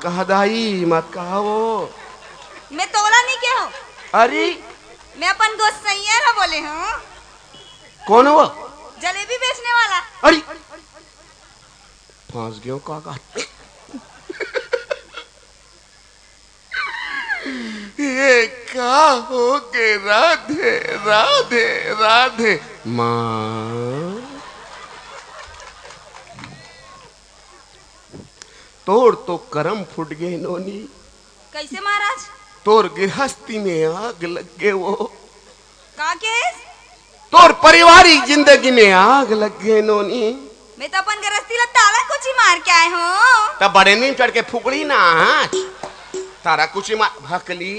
कहा दाई, मत कहा वो। मैं तोला नहीं के हूँ। अरे मैं अपन गोसैया ना बोले हूँ। कौन वो? जलेबी बेचने वाला। अरे फंस गयो काका। ये क्या हो के राधे राधे राधे माँ। तोर तो करम फुट गए नोनी। कैसे महाराज? तोर गृहस्थी में आग लग गए वो। का केस? तोर पारिवारिक जिंदगी में आग लग गए नोनी। मैं तो अपन गृहस्थी ला ताला कुछ ही मार के आए हूँ। तब बड़े नीम चढ़ के फुकड़ी ना तारा कुछ ही मार भकली।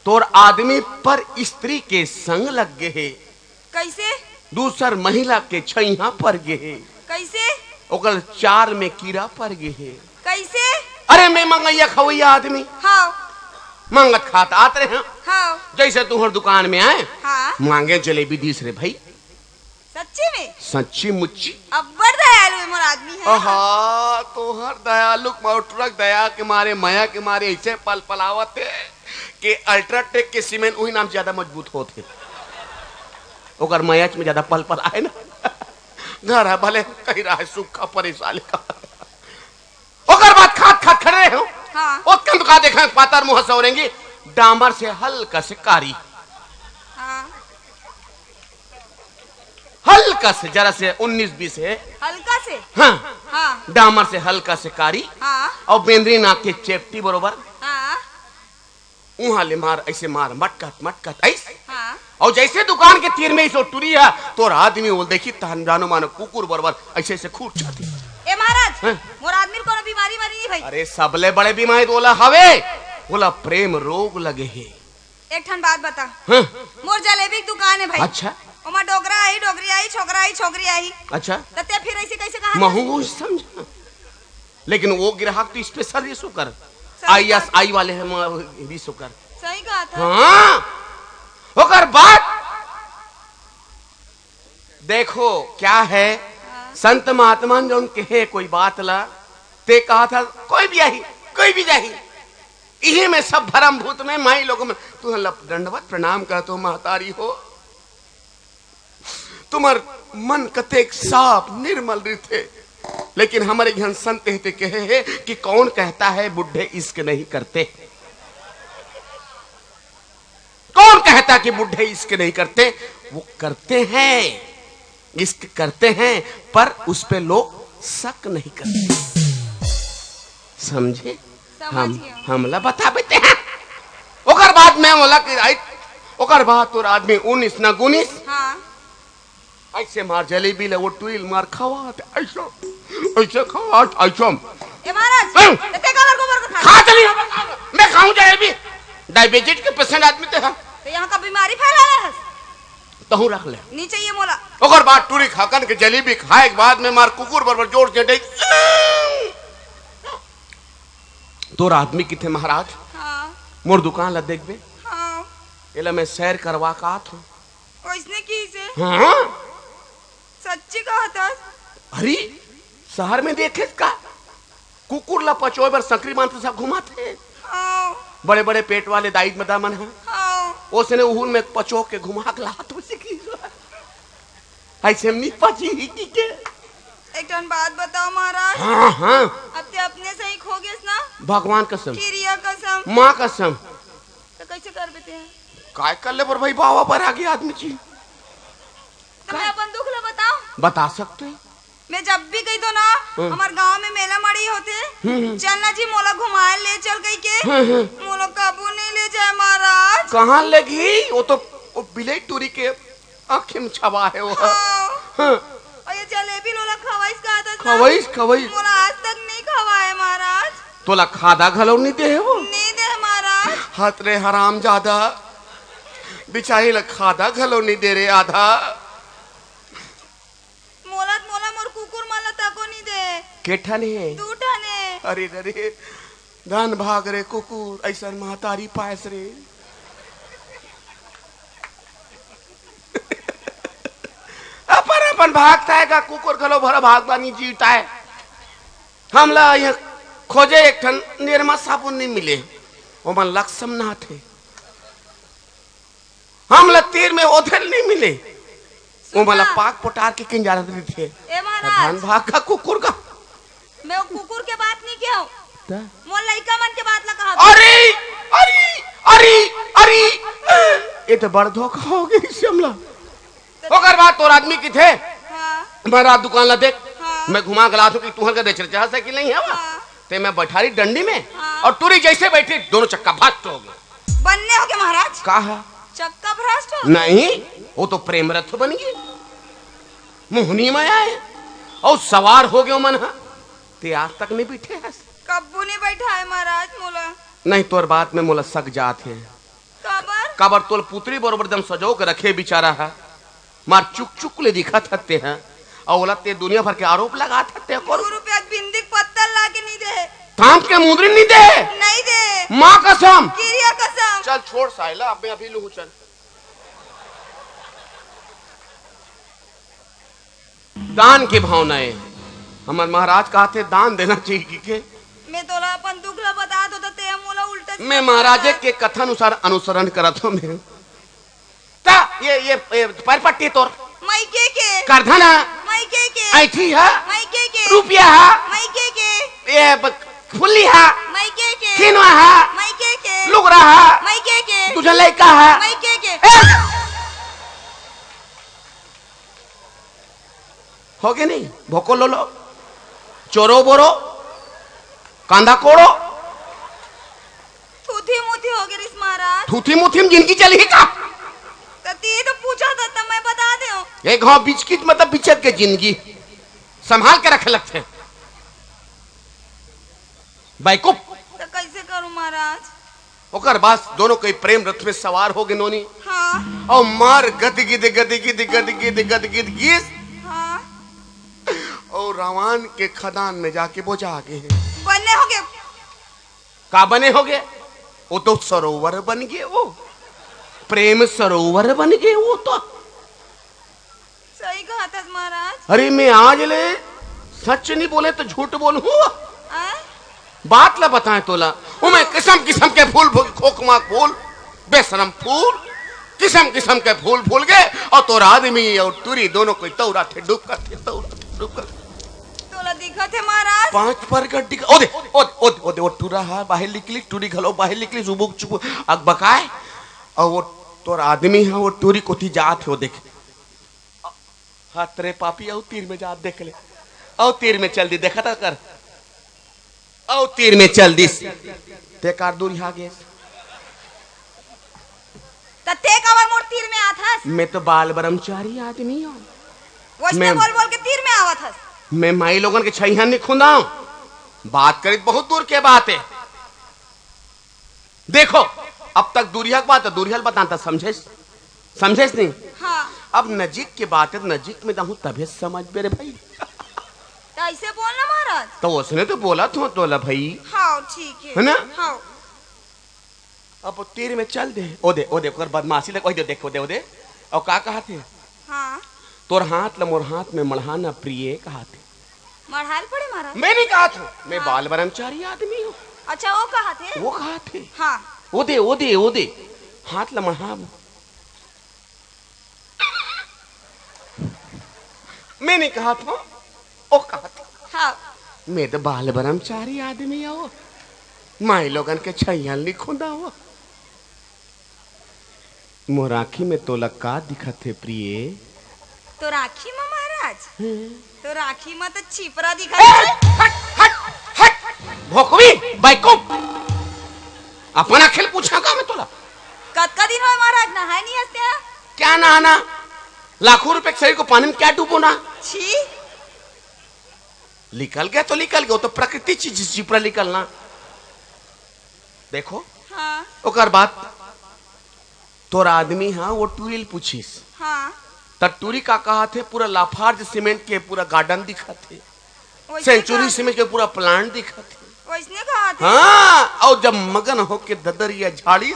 तोर आदमी पर स्त्री के संग लग गए। कैसे? दूसर महिला के छैया पर गए। कैसे? ओकर चार में कीड़ा पड़ गए। कैसे? अरे मैं मंगैया खवैया आदमी। हाँ मंगत खात आते रहे। हाँ जैसे तुहर दुकान में आए हाँ। मांगे जलेबी दीस रे भाई। सच्ची में? सच्ची मुच्ची। अब्बर दयालु है मोर आदमी है। आहा तोहर दयालु मोटरक दया के मारे माया के मारे ऐसे पल पलावत है कि अल्ट्राटेक के सीमेंट वही नाम ज्यादा मजबूत होते। ओकर मैच में ज्यादा पल पल आए ना। घर है भले कही रहा है सूखा परेशान का। ओकर बाद खात खात खड़े हो। हाँ। ओत दुका देखा पातर मुंह सौरेंगी डामर से हल्का से कारी। हाँ। हल्का से जरा से 19-20 है। हल्का से? हाँ हाँ। डामर से हल्का से कारी। हाँ। और बेंद्री नाक के चेपटी बरोबर। हाँ। उहाँ ले मार ऐसे मार मटकत मटकत ऐसे। हाँ। और जैसे दुकान के तीर में ऐसे टूरी है तो आदमी बोल देखी तहन जानो मानो कुकुर बरोबर ऐसे ऐसे खूट जाती। ए महाराज हाँ? मोर आदमी को कोनो बीमारी मरी नहीं भाई? अरे सबले बड़े बीमारी बोला हवे बोला प्रेम रोग लगे है। एक ठन बात बता। हाँ? मोर जलेबी की दुकान है भाई। अच्छा ओमा डोगरा आई डोगरी आई छोकरा आई छोकरी आई। अच्छा तते फिर ऐसे कैसे कहा? महू समझा लेकिन वो ग्राहक तो स्पेशल ये सुकर ISI वाले हैं भी सुकर। सही कहा था। हाँ होकर बात देखो क्या है। संत महात्मा जो कहे कोई बात ला ते कहा था कोई भी आई कोई भी जाही इहे में सब भरम भूत में माई लोगों में तू दंडवत प्रणाम कर तो महतारी हो। तुम्हार मन कतेक साफ निर्मल थे लेकिन हमारे घन संत कहते कहे है कि कौन कहता है बुढ़े इश्क नहीं करते। कौन कहता कि बुढ़े इश्क नहीं करते? वो करते हैं इश्क करते हैं पर उस पे लोग शक नहीं करते। समझे? हमला बता देते हैं। ओकर बाद में बोला कि ओकर बाद तो आदमी 19 ना 19। हाँ। ऐसे मार जलेबी ले वो टुइल मार खावा ऐसा ऐसे खावा ऐसा। ए महाराज तते कलर गोबर को खा चली मैं खाऊं जलेबी। डायबिटीज के पेशेंट आदमी थे। तो यहाँ का बीमारी फैला रहा है। तहु रख ले नीचे ये मोला। ओकर बाद टूरी खाकन के जलेबी खाए के बाद में मार कुकुर बरबर जोड़ के डे। तोर आदमी किथे महाराज? हाँ। मोर दुकान ला देख बे। हाँ। एला मैं सैर करवा का आत हूं। किसने की से? हाँ सच्ची कहा था। अरे शहर में देखे का कुकुर ला पचोए बर सकरी बांध सब घुमाते। हाँ। बड़े बड़े पेट वाले दाई मदामन है। हाँ। उसने उहुन में पचो के घुमा के ला तो सीखी ऐसे नहीं पची ही के। एक टन बात बताओ महाराज। हाँ हाँ अब ते अपने से ही खो गए ना? भगवान कसम खीरिया कसम माँ कसम। तो कैसे कर देते हैं? काय कर ले पर भाई बाबा पर आ गया आदमी जी। तो मैं अपन दुख ला बताओ। बता सकते हैं? मैं जब भी गई तो ना हमारे गांव में मेला मड़ी होते चलना जी मोला घुमाए ले चल गई के मोला काबू नहीं ले जाए महाराज। कहाँ लगी? वो तो वो बिलेट टूरी के आँखें में छवा है वो। हाँ। और ये जलेबी लोला खवाइस कहा था। खवाइस खवाइस मोला आज तक नहीं खवाए महाराज। तोला खादा घलो नहीं दे है वो? नहीं दे महाराज। हाथ रे हराम ज्यादा बिचारी ला खादा घलो नहीं दे रे आधा। मोला मोर कुकुर माला तको नहीं दे। केठन है? तू ठाने। अरे अरे धन भाग रे कुकुर ऐसा महतारी पायस रे। अपन भागता है का कुकुर घलो भरा भागता नहीं जीता है। हमला यहाँ खोजे एक ठन निर्मा साबुन नहीं मिले, वो मन लक्षम ना थे। हम तीर में ओधल नहीं मिले, वो मला पाक पटार के किन जा रहे थे। ए महाराज, धन भाग का कुकुर का, मैं वो कुकुर के बात नहीं किया हूँ, मोर लड़का मन के बात लगा। अरे अरे अरे अरे ये तो बड़ धोखा हो गई शिमला। ओकर बात तोर आदमी की थे। हाँ। मेरा दुकान ला देख। हाँ। मैं घुमा गला हूँ कि तुहर का देख चाह साइकिल नहीं है। हाँ। ते मैं बैठा रही डंडी में। हाँ। और तुरी जैसे बैठी दोनों चक्का भ्रष्ट हो गए। बनने हो गए महाराज? कहा चक्का भ्रष्ट हो? नहीं, वो तो प्रेम रथ बन गई, मोहनी माया है और सवार हो गए मन। ते आज तक नहीं बैठे है। कब्बू नहीं बैठा है महाराज मोला। नहीं तोर बात में मोला सक जात है। काबर तोल पुत्री बरोबर दम सजो के रखे बिचारा है, मार चुक चुक ले दिखा थते हैं और ओला ते दुनिया भर के आरोप लगा थते हैं। 2 रुपया बिंदी पत्तल लाके नहीं दे, थाम के मुद्री नहीं दे, नहीं दे, माँ कसम, किरिया कसम। चल छोड़ साइला, अब मैं अभी लूँ। चल दान की भावनाएं हमारे महाराज कहते दान देना चाहिए के। मैं तोला अपन दुख ला बता दो तो ते मोला उल्टा। मैं महाराजे के कथन अनुसार अनुसरण करत हूँ। मैं ता ये पैर पट्टी तोर मायके के करधना, मायके के ऐठी है, मायके के रुपया है, मायके के ये फुल्ली है, मायके के किनवा है, मायके के लुगरा है, मायके के तुझे लड़का है, मायके के। हो गए नहीं भोको लो लो, चोरो बोरो, कांदा कोड़ो, थूथी मुथी हो गई महाराज। थूथी मुथी में जिंदगी चली का? तो पूछा था मैं बता दे। एक घाव बीच की मतलब बिचक के जिंदगी संभाल के रखे लगते बैकूफ। तो कैसे करूं महाराज? ओकर बास दोनों कोई प्रेम रथ में सवार हो गए नोनी। हाँ। और मार गद गिद गद गिद गद गिद गद गिद गीस। हाँ। और रावण के खदान में जाके बोझा गए। बने हो गए? का बने हो गए? वो तो सरोवर बन गए, वो प्रेम सरोवर बन गए वो तो। सही कहा था महाराज। अरे मैं आज ले सच नहीं बोले तो झूठ बोलूं। बात ला बताएं तोला, वो मैं किस्म किस्म के फूल खोखमा फूल, बेशरम फूल, किस्म किस्म के फूल फूल गए और तोर आदमी और तुरी दोनों कोई तौरा थे डूब कर थे, तौरा थे डूब कर। तोला दिखा थे महाराज? 5 परगट दिखा। ओदे ओदे ओदे ओदे वो टूरा है बाहर निकली, टूरी घलो बाहर निकली, जुबुक चुप अग बकाए। और वो तोर आदमी है वो टूरी कोठी जात हो देख। हाथ तेरे पापी और तीर में जात देख ले, और तीर में चल दी देखा था कर, और तीर में चल दी ते कार दूर यहाँ गए। ते कवर मोर तीर में आता? मैं तो बाल ब्रह्मचारी आदमी हूँ। वैसे बोल बोल के तीर में आवा था। मैं माई लोगन के छैया नहीं खुदा हूँ, बात करी बहुत दूर के बात है। देखो अब तक दूरिया की बात है, दूरिया बताता समझेस समझेस नहीं। हाँ। अब नजीक की बात है, नजीक में हूँ तभी समझ मेरे भाई। तो ऐसे बोलना महाराज। तो उसने तो बोला तोला भाई। हाँ ठीक है ना? हाँ। अब तीर में चल दे। ओदे ओदे कर बदमाशी लग ओदे देखो दे ओदे। और का कहा थे? हाँ। तोर हाथ ल मोर हाथ में मढ़ाना प्रिय कहा थे। मढ़ाल पड़े महाराज? मैं नहीं कहा था, मैं बाल ब्रह्मचारी आदमी हूँ। अच्छा वो कहा थे? वो कहा थे। हाँ। ओदे ओदे ओदे हाथ ल मढ़ा। मैं नहीं कहा था, ओ कहा था। हाँ। मैं तो बाल ब्रह्मचारी आदमी हो, माई लोगन के छैया नहीं खुदा हो। मोराखी में तो लक्का दिखा थे प्रिय। तो राखी में महाराज? तो राखी में तो छिपरा दिखा। हट हट हट भोकवी बैकूफ, अपना खेल पूछा का मैं तोला। कद दिन हो महाराज नहाए नहीं हंसते हैं? क्या नहाना, लाखों रुपए के शरीर को पानी में क्या डूबो ना। छी, निकल गया तो निकल गया, तो प्रकृति चीज छिपरा निकलना। देखो हाँ। ओकर बात तोर आदमी हाँ वो टूरिल पूछिस। हाँ। टूरी का कहा थे पूरा लाफार्ज सीमेंट के पूरा गार्डन दिखा थे, सेंचुरी सीमेंट के पूरा प्लांट दिखा थे। वैसने कहा थे? हाँ। और जब मगन होके ददरिया झाड़ी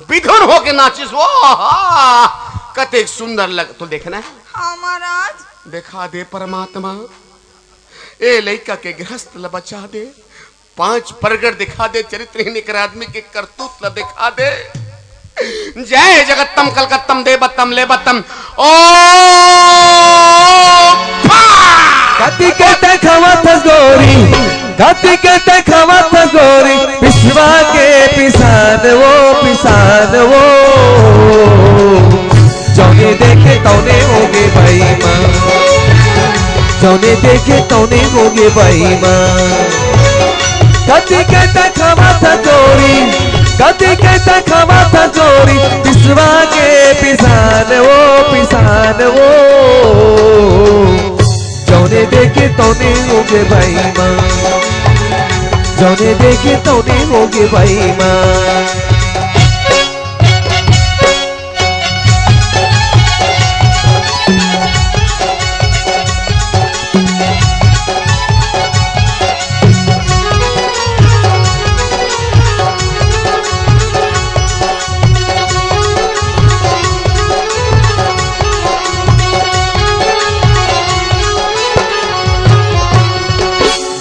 विधुन होके नाचिस वो कते सुंदर लग। तो देखना है? हाँ महाराज। देखा दे परमात्मा ए लइका के गृहस्थ ल बचा दे, 5 परगट दिखा दे, चरित्रहीन एक आदमी के करतूत ल दिखा दे। जय जगत्तम कलकत्तम देवत्तम लेवत्तम ओ कति के खवत गोरी, कति के खवत गोरी, पिसवा के पिसान वो जौने देखे तौने होगे भाई माँ, जौने देखे तौने होगे भाई माँ। कति के खवत गोरी, कति के खवत गोरी, पिसवा के पिसान वो जौने देखे तौने होगे भाई माँ, जौने देखे तौने होगे भाई माँ।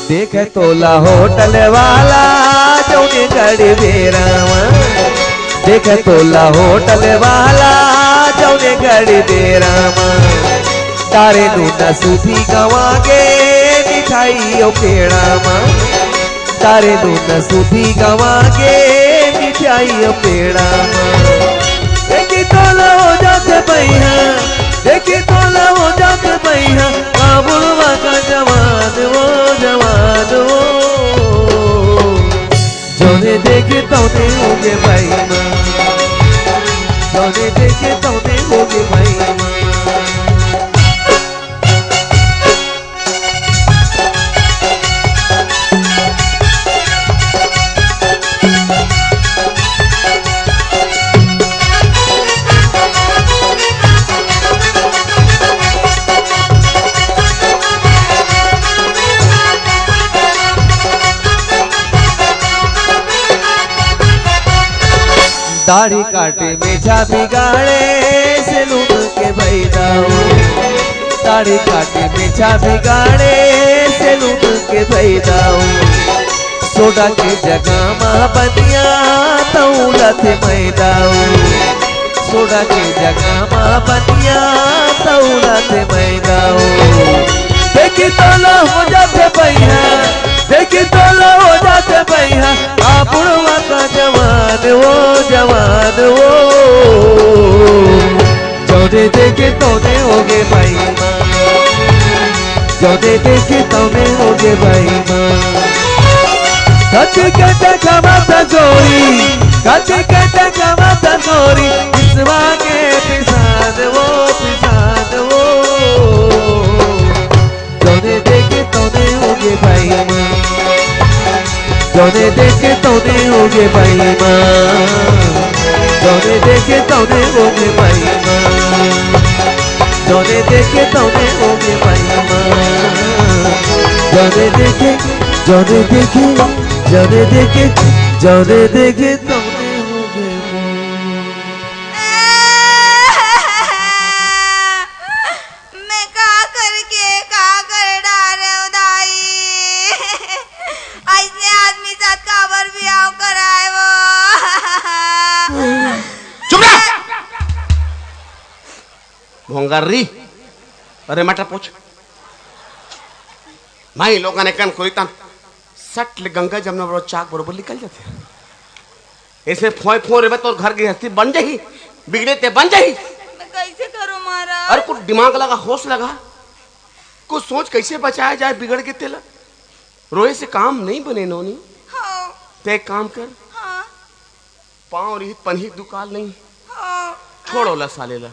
देखे तोला होटल वाला जौने गड़ी बेरावा, देखे तोला होटल वाला जौने गड़ी बेरावा। तारे नूना सूफी गवागे मिठाई ओ पेड़ामा, तारे नूना सूफी गवागे मिठाई ओ पेड़ामा। देखी तोला हो जाते पैहा, देखी तोला हो जाते पैहा, काबुलवा का जवान वो जौने देखे तौने होगे भाई माँ, जौने देखे तौने होगे भाई माँ। दाढ़ी काटे मेछा बिगाड़े सैलून के भाई दाऊ, दाढ़ी काटे मेछा बिगाड़े सैलून के भाई दाऊ। सोडा के जगह माँ बनिया तौलत मैं दाऊ, सोडा के जगह माँ बनिया तौलत मैं दाऊ। देखी तोला हो जाते पैहा, देखी तोला हो जाते पैहा, बुढ़वा का जवान वो जौने देखे तौने होगे भाई माँ, जौने देखे तौने होगे भाई माँ। कति के खवत गोरी, कति के खवत गोरी, पिसवा के पिसान वो जौने देखे तौने होगे भाई माँ, जौने देखे तौने होगे भाई माँ, जौने देखे तौने होगे भाई माँ, जौने देखे तौने होगे भाई माँ। जौने देखे जौने देखे जौने देखे जौने देखे तौने होगे मैं का करके का कर डाले उदाई, ऐसे आदमी साथ काबर भी आओ कराए वो। चुप रह भोंगारी, अरे मटा पूछ माई लोगों ने कन कोई तन सट गंगा जमुना बरो चाक बरोबर निकल जाते। ऐसे फोय फोय रे तो घर की हस्ती बन जाही, बिगड़े ते बन जाही। मैं कैसे करूं महाराज? अरे कुछ दिमाग लगा, होश लगा, कुछ सोच कैसे बचाया जाए बिगड़ के तेला। रोए से काम नहीं बने नोनी। हाँ। ते एक काम कर, हाँ। पाँव रही पनही दुकाल नहीं, हाँ। छोड़ो ला साले ला।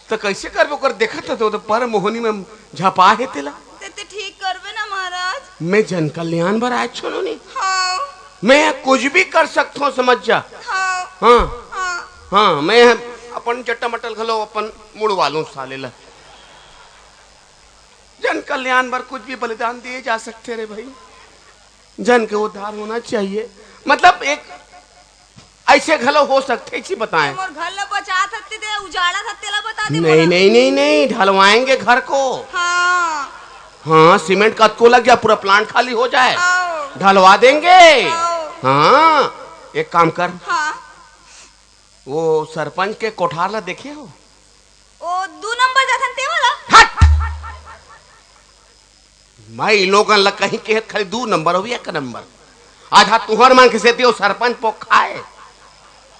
तो कैसे कर वो कर देखा था तो पर मोहनी में झपा है तेला। ते ठीक करवे ना महाराज। मैं जन कल्याण बर आया छोड़ो नहीं। हाँ। मैं कुछ भी कर सकता हूँ समझ जा। हाँ। हाँ हाँ। हाँ मैं अपन चट्टा मटल खलो अपन मुड़ वालों साले ला। जन कल्याण बर कुछ भी बलिदान दिए जा सकते रे भाई। जन के उद्धार होना चाहिए, मतलब एक ऐसे घलो हो सकते ही बताएं। और घर ला बचा सकते थे, उजाड़ा सकते ला बता दे। नहीं नहीं नहीं नहीं ढलवाएंगे घर को। हाँ हाँ सीमेंट का को लग गया, पूरा प्लांट खाली हो जाए, आओ, ढलवा देंगे। आओ, हाँ एक काम कर, हाँ, वो सरपंच के कोठार ला देखे हो? ओ 2 नंबर जाथन ते वाला। मैं लोगन ला कहीं के खाली 2 नंबर हो 1 नंबर, आधा तुहर मान के सेती हो सरपंच पोखाए।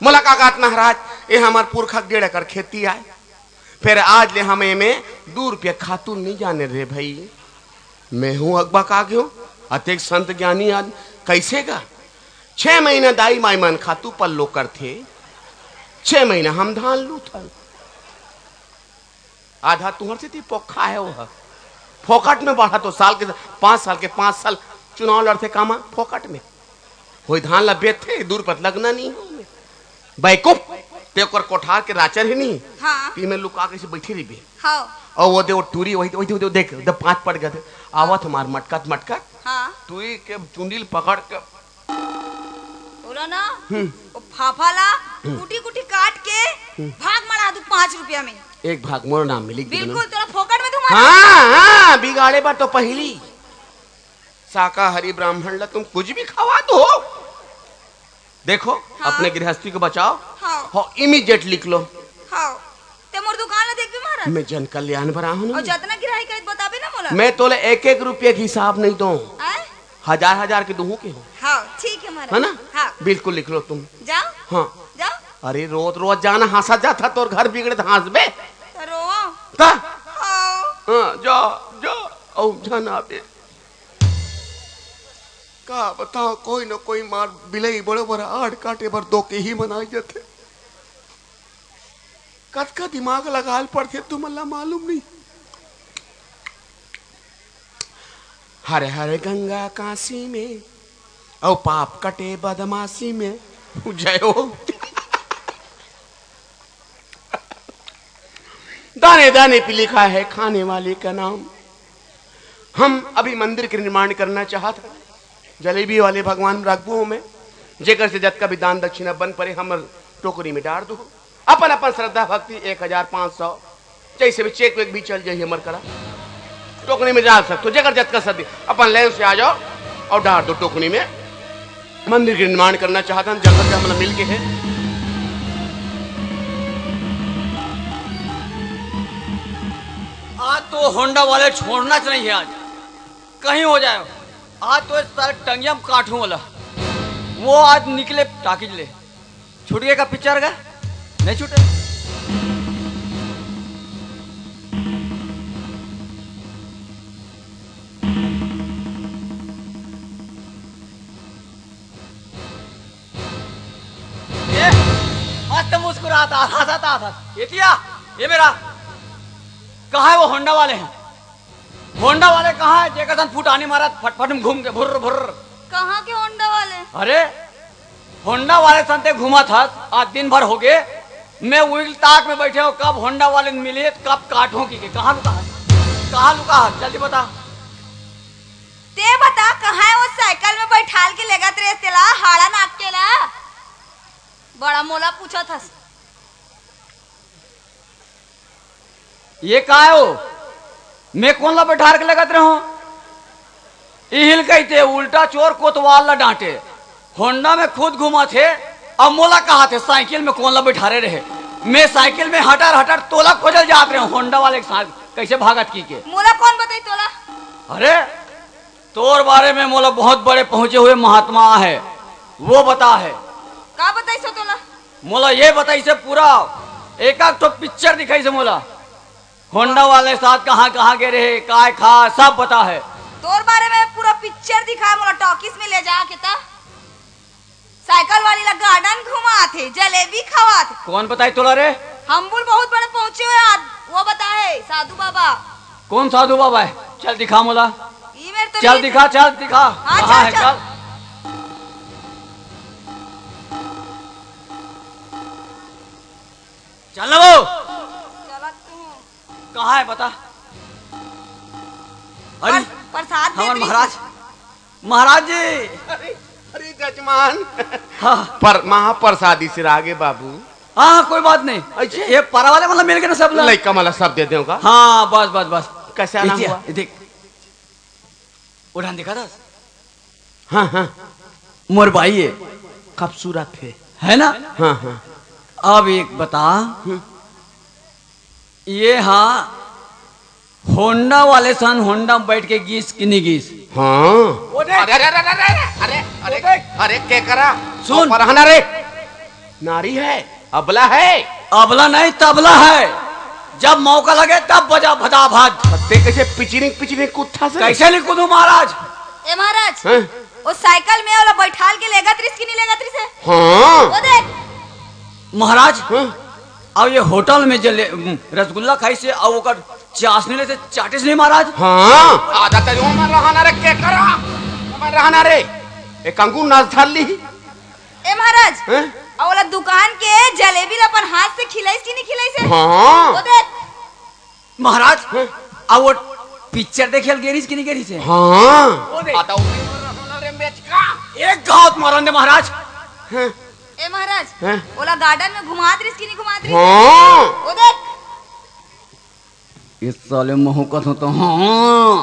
मोला कागत महाराज ये हमार पुरखा 1.5 एकड़ खेती आए, फिर आज ले हमें में 2 रुपया खातू नहीं जाने रे भाई। मैं हूँ अकबा का गयो अतेक संत ज्ञानी आज कैसे गा 6 महीना दाई माई मन खातू पल्लो कर थे, 6 महीना हम धान लू था, आधा तुहर से थी पोखा है वो फोकट में बढ़ा तो साल के 5 साल के 5 साल चुनाव लड़ते कामा फोकट में वही धान ला बेच थे, 2 रुपया लगना नहीं बैकूफ ते ओकर कोठार के राचर ही नहीं। हाँ, ती में लुका के से बैठी रही बे हाँ, और वो दे वो टूरी वही वही देख द 5 पड़ गए थे, आवत हमार मटकत मटकत हाँ, टूरी के चुंडील पकड़ के बोला ना वो फाफा ला कुटी कुटी काट के भाग मरा दू 5 रुपया में। एक भाग मोर नाम मिली बिल्कुल तेरा फोकट में तुम्हारा। हाँ हाँ बिगाड़े बार तो पहली शाकाहारी ब्राह्मण ला तुम कुछ भी खवा दो। देखो हाँ? अपने गृहस्थी को बचाओ, हाँ, हो इमीडिएट लिख लो। हाँ, ते मोर दुकान ला देख भी मारा मैं जन कल्याण भरा हूँ और जितना गिराई का बताबे ना मोला। मैं तोले 1-1 रुपये की हिसाब नहीं दूं, आए? 1000 के दूं के हो, हाँ ठीक है मारा, है ना? हाँ, बिल्कुल लिख लो तुम। जाओ, हाँ जाओ, अरे रोज रोज जाना हंसा जाता तो घर बिगड़े हंस बे तो रोओ, ता हाँ, हाँ जा औ जाना बे का बताओ कोई न कोई मार बिलई बड़े बड़ा आड़ काटे बर 2 के ही बनाई जाते, कद का दिमाग लगाल पड़ते तुमला मालूम नहीं। हरे हरे गंगा काशी में औ पाप कटे बदमाशी में जय हो। दाने दाने पे लिखा है खाने वाले का नाम। हम अभी मंदिर के निर्माण करना चाहता, जलेबी वाले भगवान रखबू में जेकर से जत का भी दान दक्षिणा बन पड़े हमर टोकरी में डाल दो, अपन अपन श्रद्धा भक्ति 1500 जैसे भी चेक वेक भी चल जाइए हमर करा टोकरी में डाल सकते हो, जेकर जत का सदी अपन लाइन से आ जाओ और डाल दो टोकरी में। मंदिर के निर्माण करना चाहता हूं, जगह से हम मिल के है। आज तो होंडा वाले छोड़ना चाहिए है, आज कहीं हो जाए। आज तो सारे टंगिया में काटूं वाला वो आज निकले टाकिज ले छूट गया का पिक्चर का नहीं छूटे। आज तो मुस्कुराता हंसाता था ये मेरा कहा है वो होंडा वाले हैं, होंडा वाले कहाँ है? जेकर सन फुटानी मारा फटफट में घूम के भुर्र भुर्र। कहाँ के होंडा वाले? अरे होंडा वाले संते घूमा था आज दिन भर हो गए, मैं व्हील ताक में बैठे हो कब होंडा वाले मिले कब काटों की कहाँ लुका है, कहाँ लुका है जल्दी बता। ते बता कहाँ है वो साइकिल में बैठाल के लेगा तेरे तेला हाड़ा नाक के ला बड़ा मोला पूछा था। ये कहा है वो मैं कौन ला बैठार के लगत रहा हूं, हिल कहते उल्टा चोर कोतवाल ला डांटे, होंडा में खुद घुमा थे अब मोला कहा थे साइकिल में कौन ला बैठारे रहे, मैं साइकिल में हटर हटर तोला खोजल जात रहे होंडा वाले के साथ कैसे भागत की के। मोला कौन बताई तोला? अरे तोर बारे में मोला बहुत बड़े पहुंचे हुए महात्मा है वो बता है। का बताई सो तोला? मोला ये बताई से पूरा एक तो पिक्चर दिखाई से मोला होंडा वाले साथ कहाँ कहाँ गए रहे काय खा सब पता है। तोर बारे में पूरा पिक्चर दिखा मोला टॉकीज में ले जा के ता साइकिल वाली ला गार्डन घुमा थे जलेबी खवा थे। कौन बताई तोला रे? हम बुल बहुत बड़े पहुंचे हुए वो बताए साधु बाबा। कौन साधु बाबा है? चल दिखा मोला, ई मेरे तो चल दिखा चल दिखा। हाँ, कहाँ है चल, चल चल ना वो चला तू कहाँ है बता। अरे प्रसाद दे हमारे दी। महाराज जी अरे जजमान हाँ पर महाप्रसादी से आगे बाबू। हाँ कोई बात नहीं, ये पारा वाले मतलब मिल गए ना सब लोग। लड़का मला सब दे दूंगा। हाँ बस बस बस कैसे आना हुआ? देख उड़ान दिखा था हाँ हाँ मोर भाई है खूबसूरत है ना। हाँ हाँ अब एक बता, ये हाँ होंडा वाले सन होंडा में बैठ के गीस कि नहीं गीस। हाँ अरे अरे अरे अरे अरे अरे अरे क्या करा सुन। परहना रे नारी है अबला है। अबला नहीं तबला है, जब मौका लगे तब बजा भदा भाद। ते कैसे पिचनिक पिचनिक कुत्था से कैसे नहीं कूदू महाराज। ए महाराज हैं? वो साइकिल में वाला बैठाल के लेगा त्रिस की नहीं लेगा त्रिस है। हाँ वो देख महाराज हाँ? अब ये होटल में जो रसगुल्ला खाई से अब वो चाशनी ले से चाटिस नहीं महाराज। हाँ आधा तेरे उमर रहना रे क्या करा उमर रहना रे एक अंगूर नाच थाल ली। ए महाराज हैं? और वाला दुकान के जलेबी ला अपन हाथ से खिलाइस की नहीं खिलाइस है। हाँ वो देख महाराज हैं? अब वो पिक्चर देखे गेरिस की नहीं गेरिस है। हाँ वो देख। आधा उमर रहना रे बेच का एक घात मारन दे महाराज। हैं? ए महाराज हैं? ओला गार्डन में घुमा त्रिस की नहीं घुमा त्रिस। हाँ वो देख इस साले महू कथो तो हाँ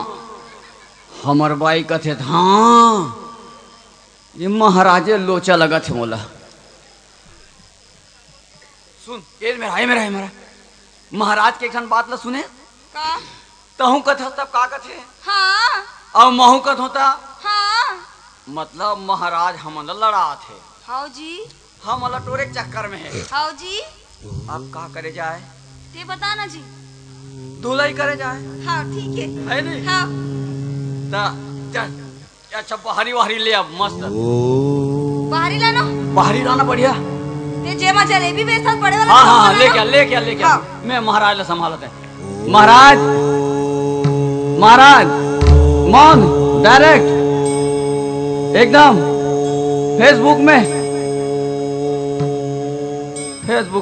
हमर बाई कथे हाँ ये महाराजे लोचा लगा थे मोला। सुन ये मेरा महाराज के एक बात ला सुने का तहू कथा तब का कथे हाँ अब महू कथ होता हाँ मतलब महाराज हमन लड़ा थे, हाउ जी हम लटोरे के चक्कर में है। हाउ जी अब का करे जाए, ते बताना जी। धुलाई करे जाए हाँ ठीक है। है नहीं हाँ अच्छा बाहरी वाहरी ले अब मस्त बाहरी लाना बाहरी लाना बढ़िया। ते जेमा जलेबी बेचता बड़े वाला हाँ दुकान हाँ वाला लेके आ हाँ। मैं महाराज ला संभालते हैं। महाराज महाराज मौन डायरेक्ट एकदम फेसबुक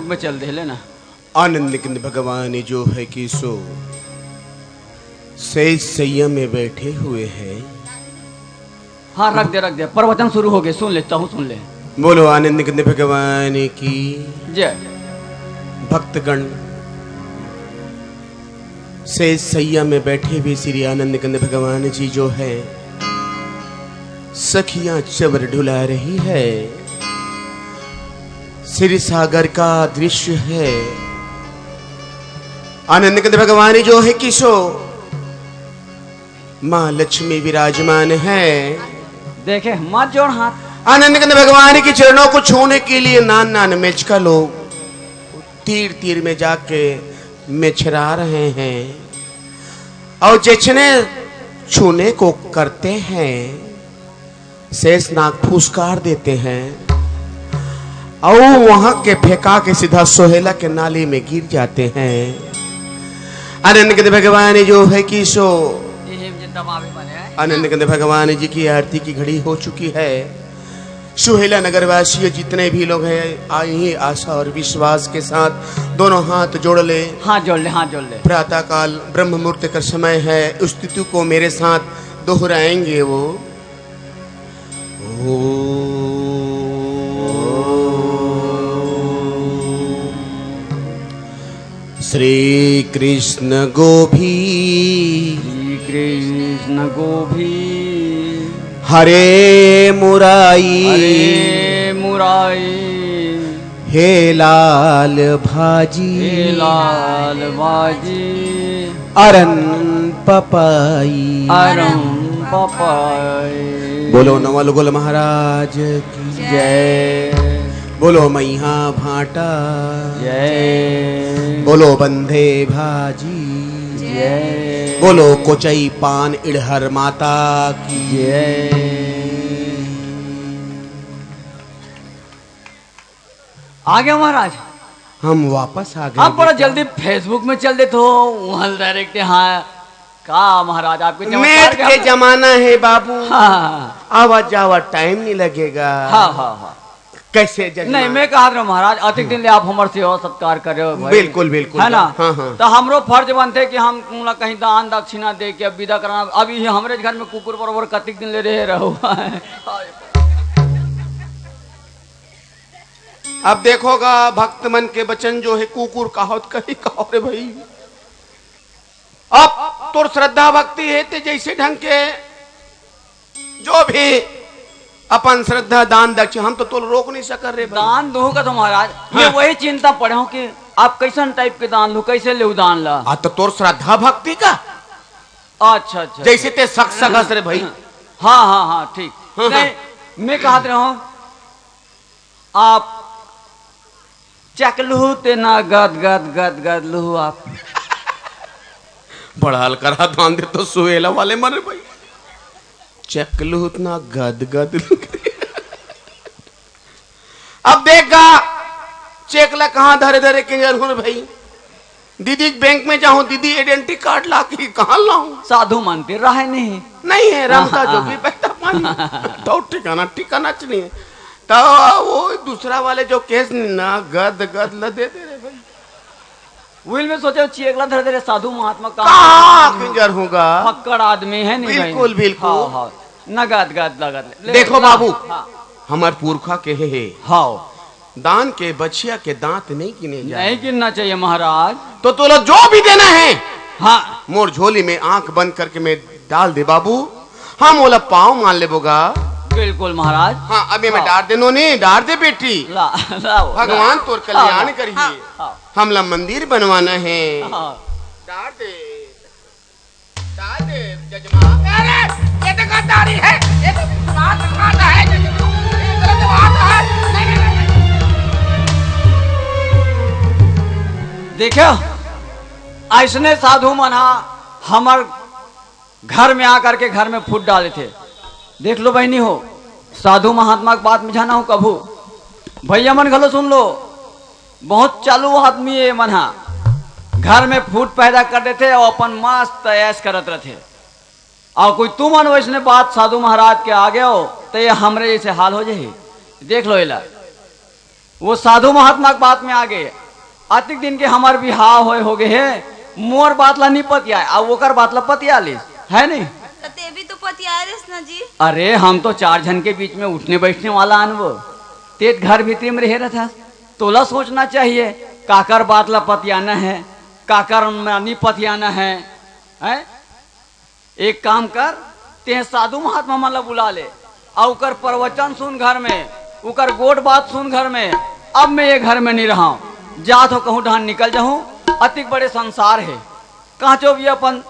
में चल दे लेना। आनंद किंद भगवान जो है कि सो से सैया में बैठे हुए हैं। हाँ रख दे प्रवचन शुरू हो गए, सुन लेता हूँ सुन ले। बोलो आनंद किंद भगवान की जय। भक्तगण से सैया में बैठे भी श्री आनंद कंद भगवान जी जो है सखियां चवर ढुला रही है। श्री सागर का दृश्य है। आनंद कंद भगवान जो है किशो मां लक्ष्मी विराजमान है। देखे मत जोड़ हाथ। आनंद कंद भगवान के चरणों को छूने के लिए नान मेच का लोग तीर तीर में जाके मिछरा रहे हैं और जिसने छूने को करते हैं शेषनाग फुसकार देते हैं और वहां के फेंका के सीधा सोहेला के नाली में गिर जाते हैं। आनंद कंद भगवान जो है कि सो आनंद कंद भगवान जी की आरती की घड़ी हो चुकी है। सुहेला नगरवासी जितने भी लोग हैं आइए आशा और विश्वास के साथ दोनों हाथ जोड़ ले। हाथ जोड़ ले। प्रातः काल ब्रह्म मुहूर्त का समय है। उस स्तुति को मेरे साथ दोहराएंगे वो। श्री कृष्ण गोभी हरे मुराई हे लाल भाजी अरन पपाई बोलो नवल गोल महाराज की जय। बोलो मैया भाटा जय। बोलो बंधे भाजी जय। बोलो कोचई पान इड़हर माता की जय। आ गया महाराज। हम वापस आ गए। आप बड़ा जल्दी फेसबुक में चल देते हो वहां डायरेक्ट। हाँ का महाराज आपके नेट के जमाना है बाबू। हाँ आवाज जावा टाइम नहीं लगेगा। हाँ कैसे जजमान? नहीं मैं कहा रहा महाराज अतिक दिन ले आप हमारे सेवा सत्कार कर रहे हो भाई। बिल्कुल है ना। हाँ हाँ। तो हमरो फर्ज बनते कि हम कहीं दान दक्षिणा दे के विदा कराना। अभी हमारे घर में कुकुर बरोबर कतिक दिन ले रहे रहो। अब देखोगा भक्त मन के वचन जो है कुकुर कहावत कही कहो रे भाई। अब तोर श्रद्धा भक्ति है ते जैसे ढंग के जो भी अपन श्रद्धा दान दक्षिण हम तो रोक नहीं सकर रे भाई। दान दो का तो महाराज मैं वही चिंता पड़े हूँ कि आप कैसन टाइप के दान लो, कैसे ले दान ला। तो तोर श्रद्धा भक्ति का अच्छा अच्छा जैसे ते सकस रे भाई। हाँ हाँ हाँ ठीक। हाँ, नहीं मैं कहते रहा हूँ आप चकलू ते ना गद गद गद गद लू आप बड़ा हल्का दान दे तो सुहेला वाले मरे भाई। चकलू उतना गद गद अब देखा चेकला कहाँ धरे धरे किंजर हूं भाई। दीदी बैंक में जाऊं दीदी आइडेंटिटी कार्ड ला के कहाँ लाऊं। साधु मंदिर रहे नहीं है रमता जो भी बहता पानी तो ठिकाना ठिकाना नहीं है। तो वो दूसरा वाले जो केस ना गद गद ल दे दे रे भाई। विल में सोचे चेकला धरे धरे साधु महात्मा कहाँ किंजर होगा। फक्कड़ आदमी है नहीं भाई। बिल्कुल बिल्कुल। हाँ हाँ न गद गद लगत देखो बाबू हमार पुरखा के है हाँ दान के बछिया के दांत नहीं गिने जाए। नहीं गिनना चाहिए महाराज। तो लोग जो भी देना है हाँ मोर झोली में आंख बंद करके मैं डाल दे बाबू। हम ओला पाँव मान ले बोगा। बिल्कुल महाराज। हाँ अभी मैं डार दे नोनी डार दे बेटी। ला भगवान तोर कल्याण करिए। हमला मंदिर बनवाना है। डार दे जजमान। अरे ये तो गद्दारी है। ये तो बात है जजमान। ये गलत बात है। देखो ऐसने साधु मना हमार घर में आकर के घर में फूट डाले थे। देख लो बहनी हो साधु महात्मा की बात में जाना हो कभू भैया मन घलो सुन लो। बहुत चालू आदमी है मना घर में फूट पैदा कर देते और अपन मस्त ऐश करत रहते। और कोई तुम मन वैसने बात साधु महाराज के आगे हो तो ये हमरे जैसे हाल हो जाए। देख लो इला वो साधु महात्मा की बात में आगे अतिक दिन के हमार बिहाव हो गए है। मोर बात ला नहीं पतिया अब ओकर बात ला पतिया ली है नहीं। ते भी तो पतिया रेस ना जी। अरे हम तो 4 जन के बीच में उठने बैठने वाला अनवो तेज घर भीतरी में रह रहा था। तोला सोचना चाहिए काकर बात ला पतियाना है काकर नहीं पतियाना है, एक काम कर ते साधु महात्मा मला बुला ले और उकर प्रवचन सुन घर में उकर गोट बात सुन घर में। अब मैं ये घर में नहीं रहा हूँ जा तो कहूँ ढान निकल जाऊँ। अतिक बड़े संसार है कहाँ चो भी अपन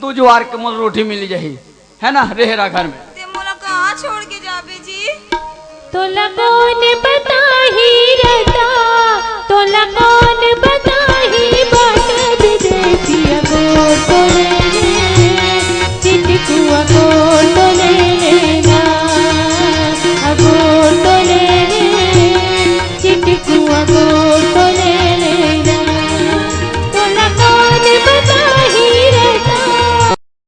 2 ज्वार के मोल रोटी मिली जाही है ना रेहरा घर में। ते मोला कहाँ छोड़ के जाबे जी। तो लगोन बताही रता तो लगोन